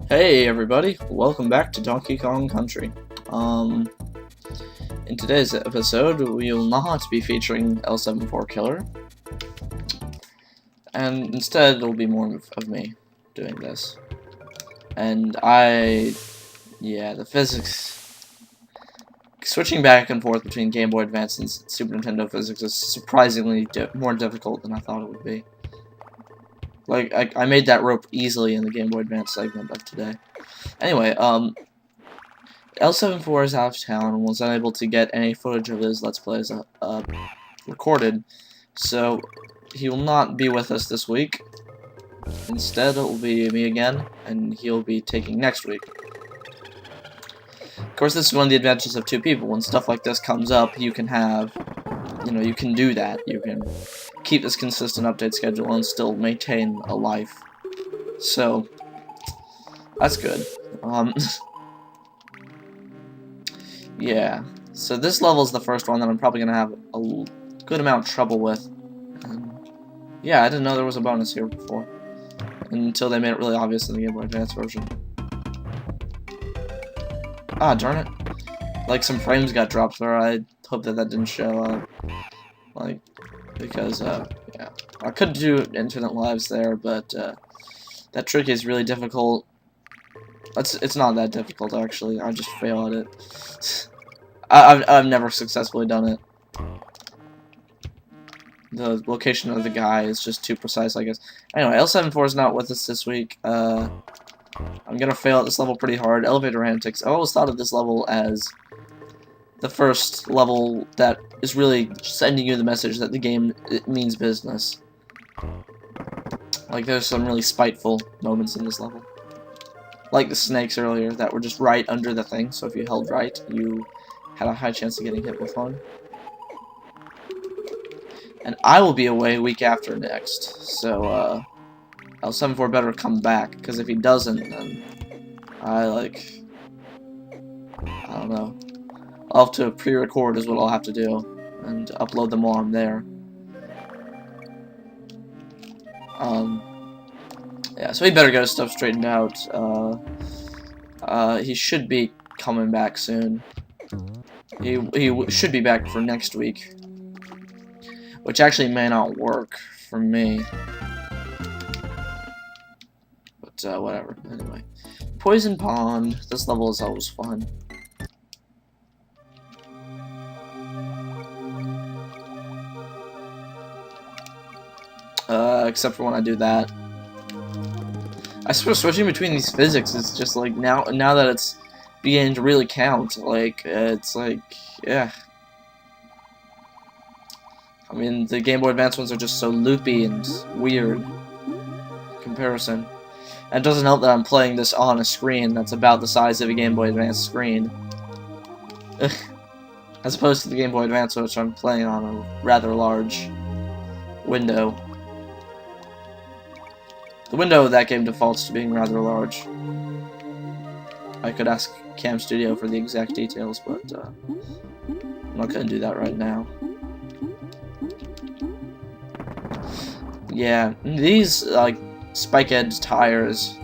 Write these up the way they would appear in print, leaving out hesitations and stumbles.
Hey everybody, welcome back to Donkey Kong Country. In today's episode, we will not be featuring L74 Killer, and instead it'll be more of me doing this. And the physics, switching back and forth between Game Boy Advance and Super Nintendo physics is surprisingly more difficult than I thought it would be. Like, I made that rope easily in the Game Boy Advance segment of today. Anyway, L74 is out of town and was unable to get any footage of his Let's Plays recorded, so he will not be with us this week. Instead, it will be me again, and he'll be taking next week. Of course, this is one of the advantages of two people. When stuff like this comes up, you can have, you can do that. You can keep this consistent update schedule and still maintain a life. So, that's good. Yeah, so this level is the first one that I'm probably going to have a good amount of trouble with. And yeah, I didn't know there was a bonus here before, until they made it really obvious in the Game Boy Advance version. Ah, darn it. Like, some frames got dropped there. I hope that didn't show up. Like, because, yeah. I could do infinite lives there, but, that trick is really difficult. It's not that difficult, actually. I just fail at it. I've never successfully done it. The location of the guy is just too precise, I guess. Anyway, L74 is not with us this week. I'm gonna fail at this level pretty hard. Elevator Antics. I always thought of this level as the first level that is really sending you the message that the game means business. Like, there's some really spiteful moments in this level. Like the snakes earlier that were just right under the thing, so if you held right, you had a high chance of getting hit with one. And I will be away week after next, so, L74 better come back, because if he doesn't, then I don't know. I'll have to pre-record is what I'll have to do, and upload them while I'm there. Yeah, so he better get his stuff straightened out. He should be coming back soon. He should be back for next week, which actually may not work for me. But, whatever. Anyway. Poison Pond. This level is always fun. Except for when I do that. I suppose switching between these physics is just like, now that it's beginning to really count, like, it's like, yeah. I mean, the Game Boy Advance ones are just so loopy and weird in comparison. And it doesn't help that I'm playing this on a screen that's about the size of a Game Boy Advance screen. As opposed to the Game Boy Advance, which I'm playing on a rather large window. The window of that game defaults to being rather large. I could ask Cam Studio for the exact details, but I'm not going to do that right now. Yeah, these, like, spike-edged tires,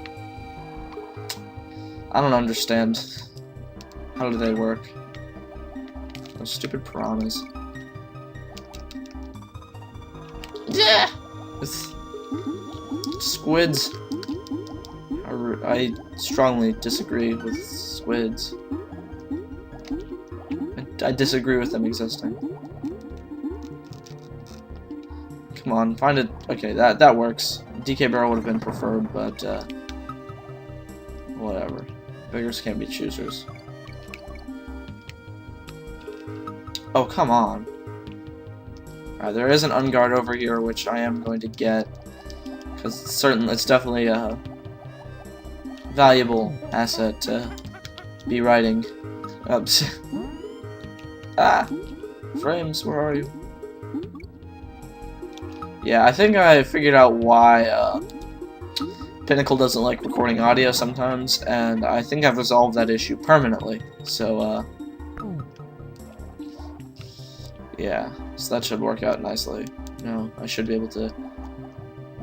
I don't understand. How do they work? Those stupid piranhas. Yeah! Squids. I strongly disagree with squids. I disagree with them existing. Come on, find it. Okay, that works. DK Barrel would have been preferred, but whatever. Beggars can't be choosers. Oh, come on. Alright, there is an unguard over here, which I am going to get. Because it's definitely a valuable asset to be riding. Oops. Ah! Frames, where are you? Yeah, I think I figured out why Pinnacle doesn't like recording audio sometimes, and I think I've resolved that issue permanently. So, yeah, so that should work out nicely. I should be able to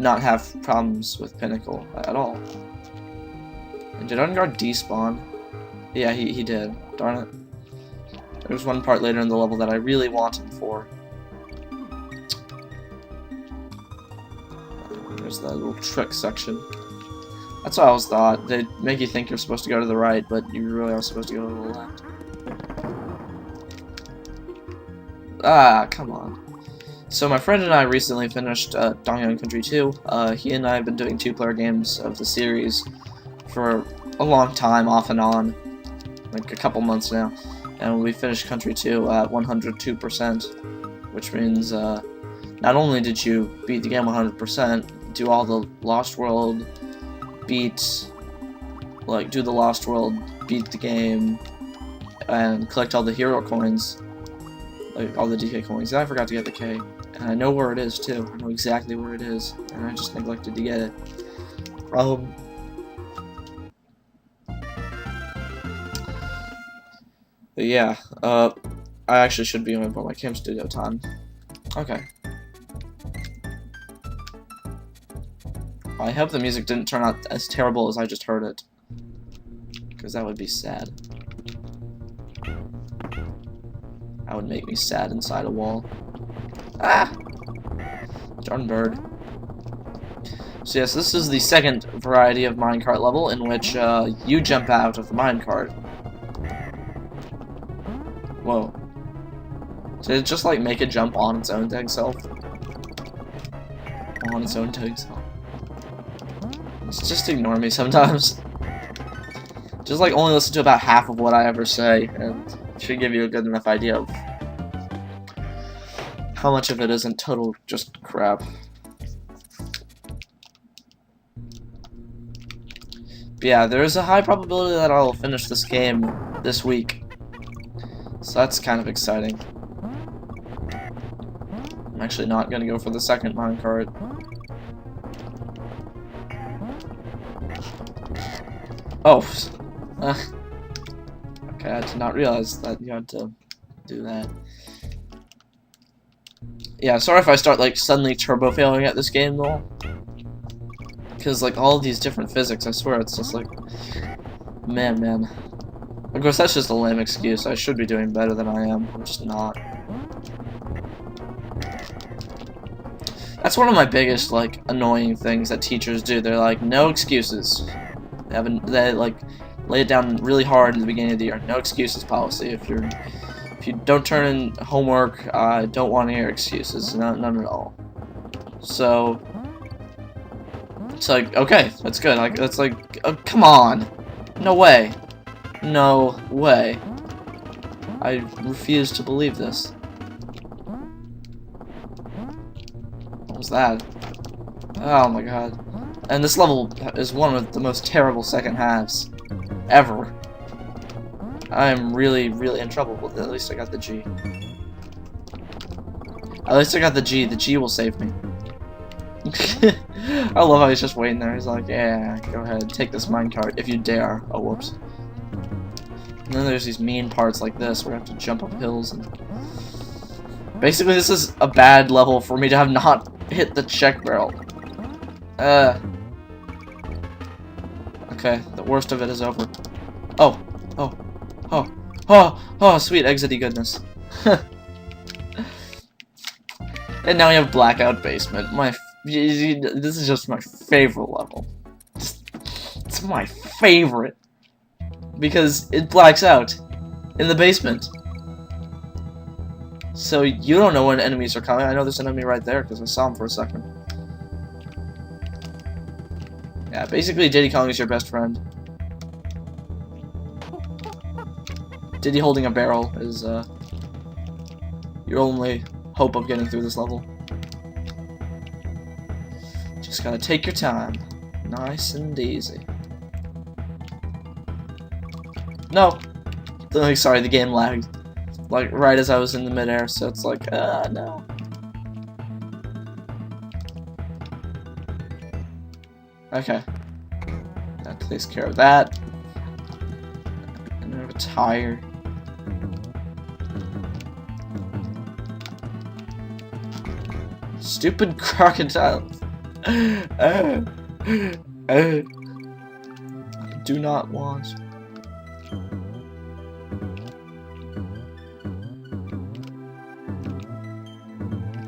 not have problems with Pinnacle at all. And did Unguard despawn? Yeah, he did. Darn it. There's one part later in the level that I really want him for. There's that little trick section. That's what I always thought. They make you think you're supposed to go to the right, but you really are supposed to go to the left. Ah, come on. So my friend and I recently finished Dongyang Country 2. He and I have been doing 2-player games of the series for a long time, off and on. Like a couple months now. And we finished Country 2 at 102%. Which means, not only did you beat the game 100%, do all the Lost World, do the Lost World, beat the game, and collect all the hero coins, like all the DK coins. I forgot to get the K, and I know where it is too. I know exactly where it is, and I just neglected to get it. But yeah, I actually should be on my Cam Studio time. Okay. I hope the music didn't turn out as terrible as I just heard it, because that would be sad. That would make me sad inside a wall. Ah! Darn bird. So yes, this is the second variety of minecart level in which you jump out of the minecart. Whoa. Did it just like make a jump on its own dang self? On its own dang self. Just ignore me sometimes. Just like only listen to about half of what I ever say, and it should give you a good enough idea of how much of it isn't total just crap. But yeah, there is a high probability that I'll finish this game this week. So that's kind of exciting. I'm actually not going to go for the second minecart. Oh. Okay, I did not realize that you had to do that. Yeah, sorry if I start like suddenly turbo failing at this game though. Because like all these different physics, I swear it's just like man. Of course that's just a lame excuse. I should be doing better than I am. I'm just not. That's one of my biggest like annoying things that teachers do. They're like, no excuses. They like lay it down really hard in the beginning of the year. No excuses policy. If you don't turn in homework, I don't want to hear excuses. None at all. So it's like, okay, that's good. Like that's like, oh, come on, no way, no way. I refuse to believe this. What was that? Oh my god. And this level is one of the most terrible second halves ever. I'm really in trouble, but at least I got the G. At least I got the G. The G will save me. I love how he's just waiting there. He's like, yeah, go ahead, take this minecart if you dare. Oh, whoops. And then there's these mean parts like this where I have to jump up hills. And basically, this is a bad level for me to have not hit the check barrel. Okay, the worst of it is over. Oh, sweet exity goodness. And now we have Blackout Basement. This is just my favorite level. It's my favorite. Because it blacks out in the basement. So you don't know when enemies are coming. I know there's an enemy right there because I saw him for a second. Yeah, basically Diddy Kong is your best friend. Diddy holding a barrel is your only hope of getting through this level. Just gotta take your time. Nice and easy. No! Sorry, the game lagged. Like, right as I was in the midair, so it's like, no. Okay. That takes care of that. And I have a tire. Stupid crocodile. Do not want.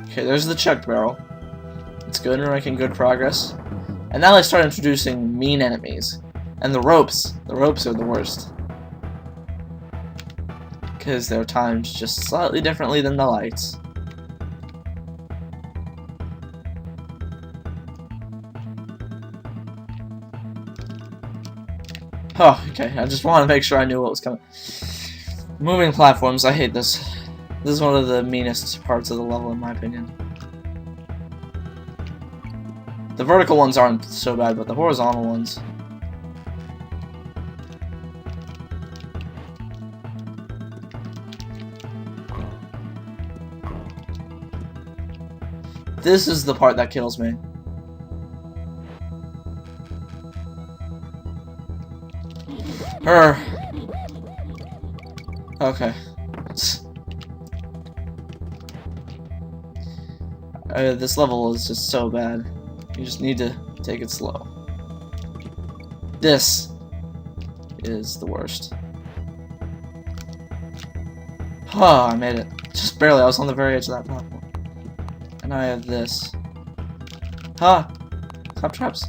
Okay, there's the check barrel. It's good, we're making good progress. And now they start introducing mean enemies. And the ropes. The ropes are the worst. Because they're timed just slightly differently than the lights. Oh, okay, I just wanted to make sure I knew what was coming. Moving platforms, I hate this. This is one of the meanest parts of the level, in my opinion. The vertical ones aren't so bad, but the horizontal ones. This is the part that kills me. Okay. This level is just so bad. You just need to take it slow. This is the worst. Oh, I made it. Just barely. I was on the very edge of that platform. And I have this. Ha! Clap traps.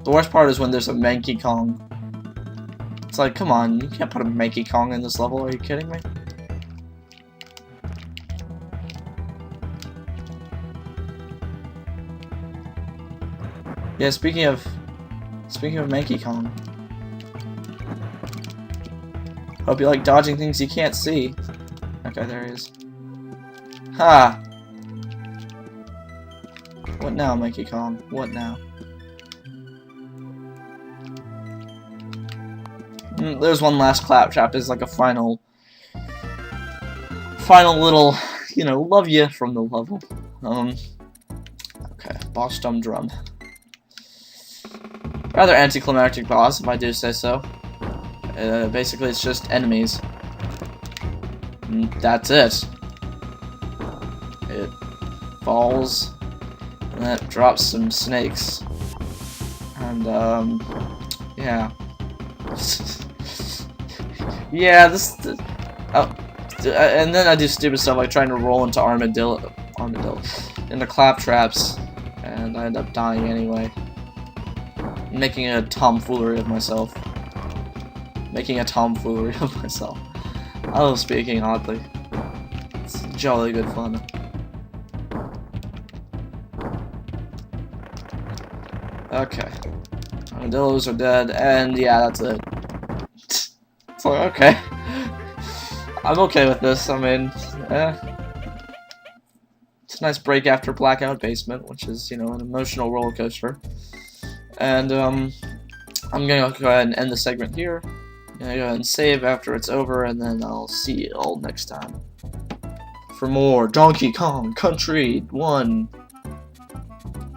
The worst part is when there's a Manky Kong. It's like, come on, you can't put a Manky Kong in this level, are you kidding me? Yeah, speaking of Manky Kong. Hope you like dodging things you can't see. Okay, there he is. Ha! What now, Manky Kong? What now? There's one last claptrap. Is like a final little, you know, love you from the level. Okay, boss drum. Rather anticlimactic boss, if I do say so. Basically, it's just enemies. And that's it. It falls, and then it drops some snakes. And, yeah. Yeah, and then I do stupid stuff like trying to roll into armadillo, into claptraps, and I end up dying anyway. Making a tomfoolery of myself. I love speaking oddly. It's jolly good fun. Okay. Armadillos are dead, and yeah, that's it. It's like, okay. I'm okay with this, I mean, it's a nice break after Blackout Basement, which is, you know, an emotional roller coaster. And, I'm gonna go ahead and end the segment here. I'm gonna go ahead and save after it's over, and then I'll see you all next time for more Donkey Kong Country 1.